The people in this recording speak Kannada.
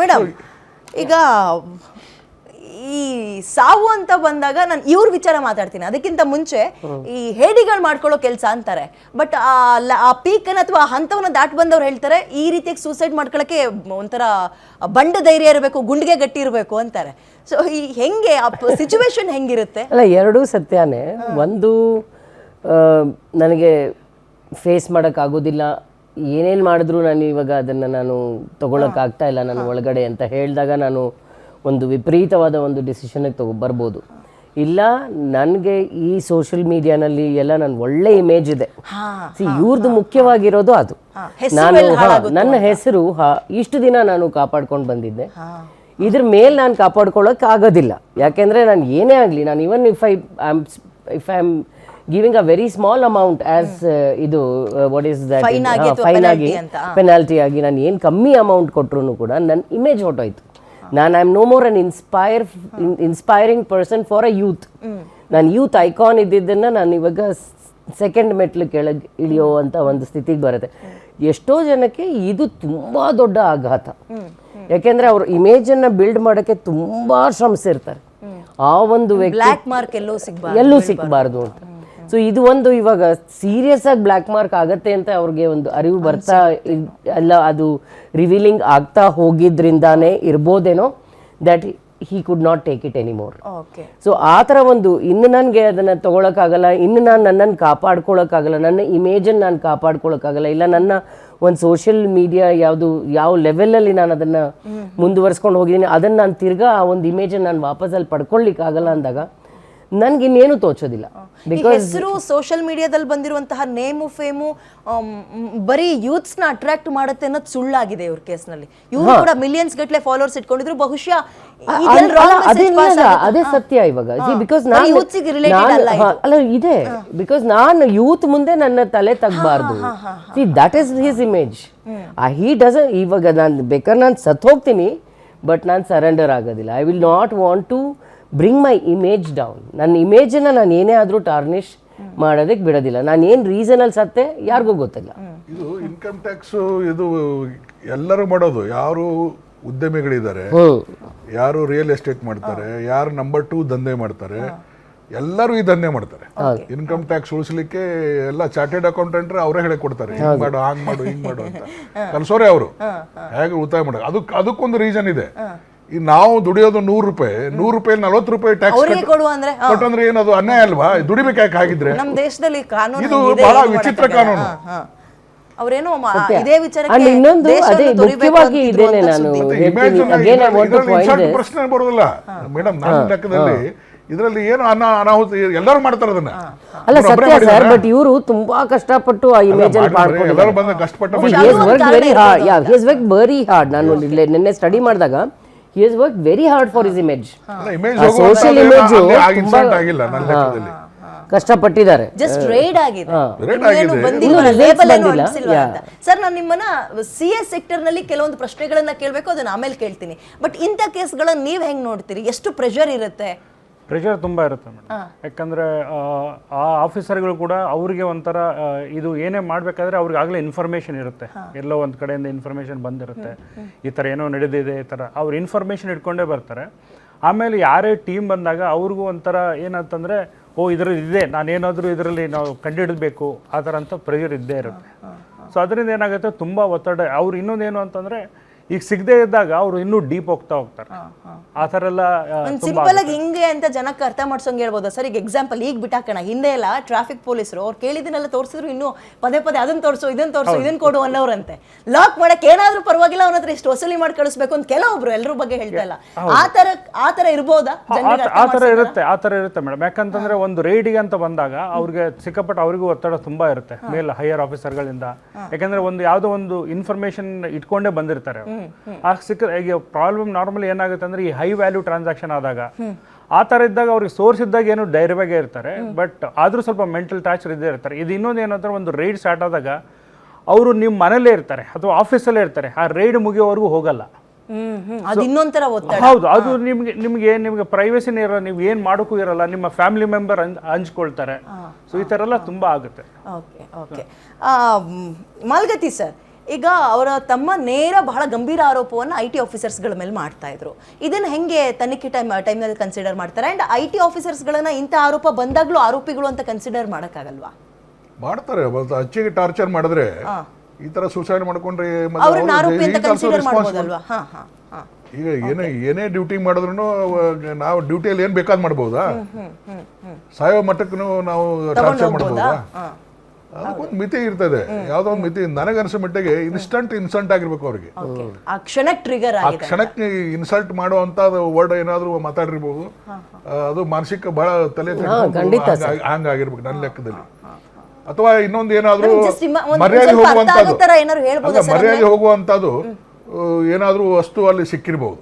ಮೇಡಮ್ ಈಗ ಈ ಸಾವು ಅಂತ ಬಂದಾಗ ನಾನು ಇವ್ರ ವಿಚಾರ ಮಾತಾಡ್ತೀನಿ. ಅದಕ್ಕಿಂತ ಮುಂಚೆ ಈ ಹೇಡಿಗಳು ಮಾಡ್ಕೊಳ್ಳೋ ಕೆಲಸ ಅಂತಾರೆ. ಬಟ್ ಆ ಪೀಕನ್ನು ಅಥವಾ ಆ ಹಂತವನ್ನು ದಾಟ್ ಬಂದವ್ರು ಹೇಳ್ತಾರೆ ಈ ರೀತಿಯಾಗಿ ಸೂಸೈಡ್ ಮಾಡ್ಕೊಳ್ಳೋಕ್ಕೆ ಒಂಥರ ಬಂಡ ಧೈರ್ಯ ಇರಬೇಕು, ಗುಂಡಿಗೆ ಗಟ್ಟಿ ಇರಬೇಕು ಅಂತಾರೆ. ಸೊ ಈ ಹೆಂಗೆ ಆ ಸಿಚುವೇಶನ್ ಹೆಂಗಿರುತ್ತೆ? ಅಲ್ಲ, ಎರಡೂ ಸತ್ಯನೇ. ಒಂದು ನನಗೆ ಫೇಸ್ ಮಾಡೋಕ್ಕಾಗೋದಿಲ್ಲ, ಏನೇನು ಮಾಡಿದ್ರು ನಾನು ಇವಾಗ ಅದನ್ನು ನಾನು ತೊಗೊಳಕ್ಕಾಗ್ತಾ ಇಲ್ಲ ನನ್ನ ಒಳಗಡೆ ಅಂತ ಹೇಳಿದಾಗ ನಾನು ಒಂದು ವಿಪರೀತವಾದ ಒಂದು ಡಿಸಿಷನ್ಗೆ ಬರ್ಬೋದು. ಇಲ್ಲ, ನನಗೆ ಈ ಸೋಷಿಯಲ್ ಮೀಡಿಯಾನಲ್ಲಿ ಎಲ್ಲ ನನ್ನ ಒಳ್ಳೆ ಇಮೇಜ್ ಇದೆ, ಇವ್ರದ್ದು ಮುಖ್ಯವಾಗಿರೋದು ಅದು. ನಾನು ನನ್ನ ಹೆಸರು ಇಷ್ಟು ದಿನ ನಾನು ಕಾಪಾಡ್ಕೊಂಡು ಬಂದಿದ್ದೆ, ಇದ್ರ ಮೇಲೆ ನಾನು ಕಾಪಾಡ್ಕೊಳ್ಳೋಕೆ ಆಗೋದಿಲ್ಲ. ಯಾಕೆಂದರೆ ನಾನು ಏನೇ ಆಗಲಿ, ನಾನು even if I am giving a very small amount as ಇದು ವಾಟ್ ಈಸ್ ದಟ್ ಫೈನ್ ಆಗಿ ಪೆನಾಲ್ಟಿ ಆಗಿ ನಾನು ಏನು ಕಮ್ಮಿ ಅಮೌಂಟ್ ಕೊಟ್ಟರು ಕೂಡ ನನ್ನ ಇಮೇಜ್ ಹೊಟ್ಟೋಯ್ತು. ನಾನು I am no more an inspiring person for a youth. ನಾನು ಯೂತ್ ಐಕಾನ್ ಇದ್ದಿದ್ದನ್ನು ನಾನು ಇವಾಗ ಸೆಕೆಂಡ್ ಮೆಟ್ಲು ಕೆಳಗೆ ಇಳಿಯೋ ಅಂತ ಒಂದು ಸ್ಥಿತಿಗೆ ಬರುತ್ತೆ. ಎಷ್ಟೋ ಜನಕ್ಕೆ ಇದು ತುಂಬ ದೊಡ್ಡ ಆಘಾತ. ಯಾಕೆಂದರೆ ಅವ್ರ ಇಮೇಜನ್ನು ಬಿಲ್ಡ್ ಮಾಡೋಕ್ಕೆ ತುಂಬ ಶ್ರಮಿಸಿರ್ತಾರೆ. ಆ ಒಂದು ವ್ಯಕ್ತಿ ಎಲ್ಲೂ ಸಿಗಬಾರ್ದು ಅಂತ. ಸೊ ಇದು ಒಂದು ಇವಾಗ ಸೀರಿಯಸ್ ಆಗಿ ಬ್ಲ್ಯಾಕ್ ಮಾರ್ಕ್ ಆಗತ್ತೆ ಅಂತ ಅವ್ರಿಗೆ ಒಂದು ಅರಿವು ಬರ್ತಾ ಎಲ್ಲ ಅದು ರಿವೀಲಿಂಗ್ ಆಗ್ತಾ ಹೋಗಿದ್ರಿಂದಾನೇ ಇರ್ಬೋದೇನೋ that he could not take it anymore. So ಆ ಥರ ಒಂದು ಇನ್ನು ನನಗೆ ಅದನ್ನು ತೊಗೊಳಕ್ಕಾಗಲ್ಲ, ಇನ್ನು ನಾನು ನನ್ನನ್ನು ಕಾಪಾಡ್ಕೊಳಕ್ಕಾಗಲ್ಲ, ನನ್ನ ಇಮೇಜನ್ನು ನಾನು ಕಾಪಾಡ್ಕೊಳಕ್ಕಾಗಲ್ಲ, ಇಲ್ಲ ನನ್ನ ಒಂದು ಸೋಷಿಯಲ್ ಮೀಡಿಯಾ ಯಾವ ಲೆವೆಲಲ್ಲಿ ನಾನು ಅದನ್ನು ಮುಂದುವರ್ಸ್ಕೊಂಡು ಹೋಗಿದ್ದೀನಿ ಅದನ್ನು ನಾನು ತಿರ್ಗಾ ಆ ಒಂದು ಇಮೇಜನ್ನು ನಾನು ವಾಪಸ್ ಅಲ್ಲಿ ಪಡ್ಕೊಳ್ಳಿಕ್ಕಾಗಲ್ಲ ಅಂದಾಗ ನನ್ಗೆ ಇನ್ನೇನು ತೋಚೋದಿಲ್ಲ. ಹೆಸರು ಸೋಷಿಯಲ್ ಮೀಡಿಯಾದಲ್ಲಿ ಬಂದಿರುವಂತಹ ನೇಮು ಫೇಮು ಬರೀ ಯೂತ್ಸ್ ನ ಅಟ್ರಾಕ್ಟ್ ಮಾಡುತ್ತೆ ಅನ್ನೋದು ಸುಳ್ಳಾಗಿದೆ ಇವ್ರ ಕೇಸ್ನಲ್ಲಿ. ಇವ್ರು ಕೂಡ ಮಿಲಿಯನ್ಸ್ ಗಟ್ಟಲೆ ಫಾಲೋವರ್ಸ್ ಇಟ್ಕೊಂಡಿದ್ರು. ಬಹುಶಃ ಅದೇ ಸತ್ಯ ಇವಾಗ. ಬಿಕಾಸ್ ಅಲ್ಲ ಇದೆ, ಬಿಕಾಸ್ ನಾನು ಯೂತ್ ಮುಂದೆ ನನ್ನ ತಲೆ ತಗಬಾರ್ದು. That is his image. He doesn't. ಇವಾಗ ನಾನು ಬೇಕಾದ್ರೆ ನಾನು ಸತ್ ಹೋಗ್ತೀನಿ, ಬಟ್ ನಾನು ಸರೆಂಡರ್ ಆಗೋದಿಲ್ಲ. I will not want to bring my image down. ನನ್ನ ಇಮೇಜನ್ನು ನಾನು ಏನೇ ಆದರೂ ಟಾರ್ನಿಷ್ ಮಾಡೋದಕ್ಕೆ ಬಿಡೋದಿಲ್ಲ. ನಾನು ಏನು ರೀಸನಲ್ಲಿ ಸತ್ತೆ ಯಾರಿಗೂ ಗೊತ್ತಿಲ್ಲ. ಇದು ಇನ್ಕಮ್ ಟ್ಯಾಕ್ಸ್ ಇದು ಎಲ್ಲರೂ ಮಾಡೋದು. ಯಾರು ಉದ್ಯಮಿಗಳಿದ್ದಾರೆ, ಯಾರು ರಿಯಲ್ ಎಸ್ಟೇಟ್ ಮಾಡ್ತಾರೆ, ಯಾರು ನಂಬರ್ 2 ದಂಧೆ ಮಾಡ್ತಾರೆ, ಎಲ್ಲರೂ ಈ ದಂಧೆ ಮಾಡ್ತಾರೆ. ಇನ್ಕಮ್ ಟ್ಯಾಕ್ಸ್ ಉಳಿಸ್ಲಿಕ್ಕೆ ಎಲ್ಲ ಚಾರ್ಟೆಡ್ ಅಕೌಂಟೆಂಟ್ ಅವರೇ ಹೇಳಿ ಕೊಡ್ತಾರೆ, ಹಿಂಗ್ ಮಾಡು ಹಾಂಗ್ ಮಾಡು ಹಿಂಗ್ ಮಾಡು ಅಂತ ಕಲ್ಸೋರೆ ಅವರು ಹೇಗೆ ಉಳಿತಾಯ ಮಾಡೋದು. ಅದಕ್ಕೊಂದು ರೀಸನ್ ಇದೆ. ಈ ನಾವು ದುಡಿಯೋದು 100 ರೂಪಾಯಿ, 100 ರೂಪಾಯಿ 40 ರೂಪಾಯಿ ಟ್ಯಾಕ್ಸ್ ಕೊಟ್ಟಂದ್ರೆ ಏನದು ಅನ್ಯಾಯ ಅಲ್ವಾ? ದುಡಿಬೇಕು ಯಾಕೆ ಹಾಗಿದ್ರೆ? ನಮ್ಮ ದೇಶದಲ್ಲಿ ಕಾನೂನು ಇದು ಬಹಳ ವಿಚಿತ್ರ ಕಾನೂನು. ಅವರೇನೋ ಇದೇ ವಿಚಾರಕ್ಕೆ ಇನ್ನೊಂದು ಅದೇ ಮುಖ್ಯವಾಗಿ ಇದೇನೆ ನಾನು ಪ್ರಶ್ನೆ ಬರೋದಿಲ್ಲ ಮೇಡಮ್. ನನ್ನ ಲೆಕ್ಕದಲ್ಲಿ ಇದರಲ್ಲಿ ಏನು ಅನಾಹುತ ಎಲ್ಲರೂ ಮಾಡ್ತಾರೆ ಅದನ್ನ. ಅಲ್ಲ ಸತ್ಯ ಸರ್, ಬಟ್ ಇವರು ತುಂಬಾ ಕಷ್ಟಪಟ್ಟು ಆ ಇಮೇಜ್ ಅಲ್ಲಿ ಮಾಡ್ಕೊಂಡು ಎಲ್ಲರೂ ಬಂದ ಕಷ್ಟಪಟ್ಟು ವೆರಿ ಹಾರ್ಡ್. ನಾನು ನಿನ್ನೆ ಸ್ಟಡಿ ಮಾಡಿದಾಗ he has worked very hard for his image. social image ಆಗಿಲ್ಲ ನನ್ನ ಲೆಕ್ಕದಲ್ಲಿ. ಕಷ್ಟಪಟ್ಟಿದ್ದಾರೆ. ಜಸ್ಟ್ ರೇಡ್ ಆಗಿದೆ, ಏನು ಬಂದಿಲ್ಲ, ಲೇಬಲ್ ಏನು ಅನ್ಸಿಲ್ವಾ ಅಂತ. ಸರ್, ನಾನು ನಿಮ್ಮನ್ನ CS ಸೆಕ್ಟರ್ ನಲ್ಲಿ ಕೆಲವೊಂದು ಪ್ರಶ್ನೆಗಳನ್ನ ಕೇಳಬೇಕು, ಅದನ್ನ ಆಮೇಲೆ ಕೇಳ್ತೀನಿ. ಬಟ್ ಇಂಥ ಕೇಸ್ಗಳನ್ನ ನೀವು ಹೆಂಗ್ ನೋಡ್ತೀರಿ? ಎಷ್ಟು ಪ್ರೆಷರ್ ಇರುತ್ತೆ? ಪ್ರೆಷರ್ ತುಂಬ ಇರುತ್ತೆ ಮೇಡಮ್. ಯಾಕಂದರೆ ಆ ಆಫೀಸರ್ಗಳು ಕೂಡ ಅವ್ರಿಗೆ ಒಂಥರ ಇದು ಏನೇ ಮಾಡಬೇಕಾದ್ರೆ ಅವ್ರಿಗೆ ಆಗಲೇ ಇನ್ಫಾರ್ಮೇಷನ್ ಇರುತ್ತೆ, ಎಲ್ಲೋ ಒಂದು ಕಡೆಯಿಂದ ಇನ್ಫಾರ್ಮೇಷನ್ ಬಂದಿರುತ್ತೆ, ಈ ಥರ ಏನೋ ನಡೆದಿದೆ, ಈ ಥರ ಅವ್ರು ಇನ್ಫಾರ್ಮೇಷನ್ ಇಟ್ಕೊಂಡೇ ಬರ್ತಾರೆ. ಆಮೇಲೆ ಯಾರೇ ಟೀಮ್ ಬಂದಾಗ ಅವ್ರಿಗೂ ಒಂಥರ ಏನಂತಂದರೆ, ಇದರಲ್ಲಿ ಇದೆ, ನಾನೇನಾದರೂ ಇದರಲ್ಲಿ ನಾವು ಕಂಡುಹಿಡಬೇಕು, ಆ ಥರ ಅಂತ ಪ್ರೆಷರ್ ಇದ್ದೇ ಇರುತ್ತೆ. ಸೊ ಅದರಿಂದ ಏನಾಗುತ್ತೆ, ತುಂಬ ಒತ್ತಡ. ಅವ್ರು ಇನ್ನೊಂದೇನು ಅಂತಂದರೆ, ಈಗ ಸಿಗದೆ ಇದ್ದಾಗ ಅವರು ಇನ್ನೂ ಡೀಪ್ ಹೋಗ್ತಾರೆ. ಆ ಥರ ಎಲ್ಲ ಸಿಂಪಲ್ ಆಗಿ ಹಿಂಗೆ ಅಂತ ಜನಕ್ಕೆ ಅರ್ಥ ಮಾಡ್ಸೋಂಗೆ ಹೇಳ್ಬೋದಾ ಸರ್? ಈಗ ಎಕ್ಸಾಂಪಲ್ ಈಗ ಬಿಟ್ಟಾಕೋಣ, ಹಿಂದೆ ಎಲ್ಲ ಟ್ರಾಫಿಕ್ ಪೊಲೀಸರು ಅವ್ರು ಕೇಳಿದನ್ನೆಲ್ಲ ತೋರಿಸಿದ್ರು, ಇನ್ನೂ ಪದೇ ಅದನ್ನ ತೋರಿಸು, ಇದನ್ನ ಕೊಡು ಅನ್ನೋರಂತೆ. ಲಾಕ್ ಮಾಡಕ್ಕೆ ಏನಾದ್ರೂ ಪರವಾಗಿಲ್ಲ, ಅವನ ಹತ್ರ ಇಷ್ಟು ವಸೂಲಿ ಮಾಡಿ ಕಳಿಸ್ಬೇಕು ಅಂತ ಕೆಲವೊಬ್ರು ಎಲ್ಲರ ಬಗ್ಗೆ ಹೇಳ್ತಾ ಇಲ್ಲ. ಆ ಥರ ಇರ್ಬೋದಾ? ಆ ಥರ ಇರುತ್ತೆ ಮೇಡಮ್. ಯಾಕಂತಂದ್ರೆ ಒಂದು ರೈಡಿಗೆ ಅಂತ ಬಂದಾಗ ಅವ್ರಿಗೆ ಸಿಕ್ಕಾಪಟ್ಟು ಅವ್ರಿಗೂ ಒತ್ತಡ ತುಂಬಾ ಇರುತ್ತೆ ಮೇಲೆ ಹೈಯರ್ ಆಫೀಸರ್ಗಳಿಂದ. ಯಾಕಂದ್ರೆ ಒಂದು ಯಾವುದೋ ಒಂದು ಇನ್ಫಾರ್ಮೇಶನ್ ಇಟ್ಕೊಂಡೇ ಬಂದಿರ್ತಾರೆ. ಆ ಈಗ ಪ್ರಾಬ್ಲಮ್ ನಾರ್ಮಲಿ ಏನಾಗುತ್ತೆ ಅಂದ್ರೆ, ಈ ಹೈ ವ್ಯಾಲ್ಯೂ ಟ್ರಾನ್ಸಾಕ್ಷನ್ ಆದಾಗ ಆ ಥರ ಇದ್ದಾಗ ಅವ್ರಿಗೆ ಸೋರ್ಸ್ ಇದ್ದಾಗ ಏನು ಧೈರ್ಯವಾಗೇ ಇರ್ತಾರೆ, ಬಟ್ ಆದರೂ ಸ್ವಲ್ಪ ಮೆಂಟಲ್ ಟಾರ್ಚರ್ ಇದ್ದೇ ಇರ್ತಾರೆ. ಇದು ಇನ್ನೊಂದು ಏನಂದ್ರೆ, ಒಂದು ರೈಡ್ ಸ್ಟಾರ್ಟ್ ಆದಾಗ ಅವರು ನಿಮ್ಮ ಮನೇಲೇ ಇರ್ತಾರೆ ಅಥವಾ ಆಫೀಸಲ್ಲೇ ಇರ್ತಾರೆ, ಆ ರೈಡ್ ಮುಗಿಯೋವರೆಗೂ ಹೋಗಲ್ಲ. ಹೌದು, ಅದು ನಿಮ್ಗೆ ಪ್ರೈವಸಿನೇ ಇರಲ್ಲ, ನೀವು ಏನು ಮಾಡೋಕ್ಕೂ ಇರಲ್ಲ, ನಿಮ್ಮ ಫ್ಯಾಮಿಲಿ ಮೆಂಬರ್ ಹಂಚ್ಕೊಳ್ತಾರೆ. ಸೊ ಈ ಥರ ಎಲ್ಲ ತುಂಬ ಆಗುತ್ತೆ. ಮಾಲ್ಗತಿ ಸರ್, ಈಗ ಅವರ ತಮ್ಮ ನೇರ ಬಹಳ ಗಂಭೀರ ಆರೋಪವನ್ನು IT ಆಫೀಸರ್ಸ್ಗಳ ಮೇಲೆ ಮಾಡ್ತಾ ಇದ್ರು. ಇದನ್ನ ಹೆಂಗೆ ತನಿಖೆ ಟೈಮ್ನಲ್ಲಿ ಕನ್ಸಿಡರ್ ಮಾಡ್ತಾರೆ? ಅಂಡ್ IT ಆಫೀಸರ್ಸ್ಗಳನ್ನ ಇಂಥ ಆರೋಪ ಬಂದಾಗ್ಲೂ ಆರೋಪಿಗಳು ಅಂತ ಕನ್ಸಿಡರ್ ಮಾಡೋಕ್ಕಾಗಲ್ವಾ? ಮಾಡ್ತಾರೆ. ಅಚ್ಚಿಗೆ ಟಾರ್ಚರ್ ಮಾಡಿದ್ರೆ ಈ ತರ ಸುಸೈಡ್ ಮಾಡ್ಕೊಂಡ್ರೆ ಮತ್ತೆ ಅವ್ರನ್ನ ಅವ್ರು ಆರೋಪಿ ಅಂತ is also ಕನ್ಸಿಡರ್ responsible. ಮಾಡ್ಬೋದಲ್ವಾ? ಹಾ ಹಾ ಹಾ. ಈಗ ಏನೇ ಡ್ಯೂಟಿ ಮಾಡಿದ್ರು ನಾವು ಡ್ಯೂಟಿಯಲ್ಲಿ ಏನ್ ಬೇಕಾದ್ ಮಾಡ್ಬೋದಾ? ಸಾಯೋ ಮಟ್ಟಕ್ಕೂ ನಾವು ಟಾರ್ಚರ್ ಮಾಡ್ಬೋದಾ? ಅದಕ್ಕೊಂದು ಮಿತಿ ಇರ್ತದೆ, ಯಾವ್ದೋ ಒಂದು ಮಿತಿ. ನನಗನ್ಸೋ ಮಟ್ಟಿಗೆ ಇನ್ಸ್ಟಂಟ್ ಆಗಿರ್ಬೇಕು ಅವ್ರಿಗೆ. ಆ ಕ್ಷಣಕ್ಕೆ ಟ್ರಿಗರ್ ಆ ಕ್ಷಣಕ್ಕೆ ಇನ್ಸಲ್ಟ್ ಮಾಡುವಂತ ವರ್ಡ್ ಏನಾದ್ರು ಮಾತಾಡಿರ್ಬೋದು, ಅದು ಮಾನಸಿಕ ಬಹಳ ತಲೆ ಹಂಗಾಗಿರ್ಬೇಕು ನನ್ನ ಲೆಕ್ಕದಲ್ಲಿ. ಅಥವಾ ಇನ್ನೊಂದು ಏನಾದ್ರೂ ಮರ್ಯಾದೆ ಹೋಗುವಂತದ್ದು ಏನಾದ್ರೂ ಏನಾದ್ರೂ ವಸ್ತು ಅಲ್ಲಿ ಸಿಕ್ಕಿರ್ಬೋದು.